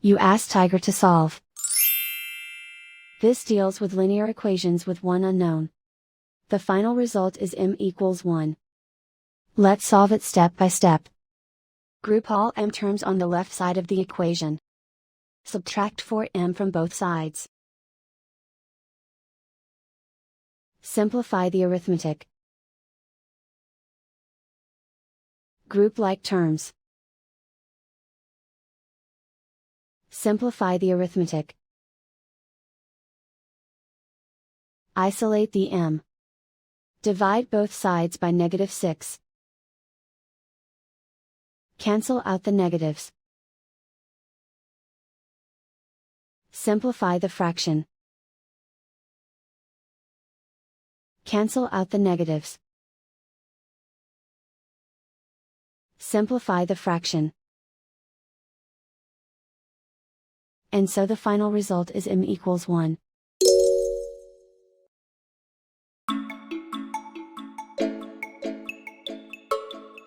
You ask Tiger to solve. This deals with linear equations with one unknown. The final result is m equals 1. Let's solve it step by step. Group all m terms on the left side of the equation. Subtract 4m from both sides. Simplify the arithmetic. Group like terms. Simplify the arithmetic. Isolate the m. Divide both sides by -6. Cancel out the negatives. Simplify the fraction. Cancel out the negatives. Simplify the fraction. And so the final result is m equals 1.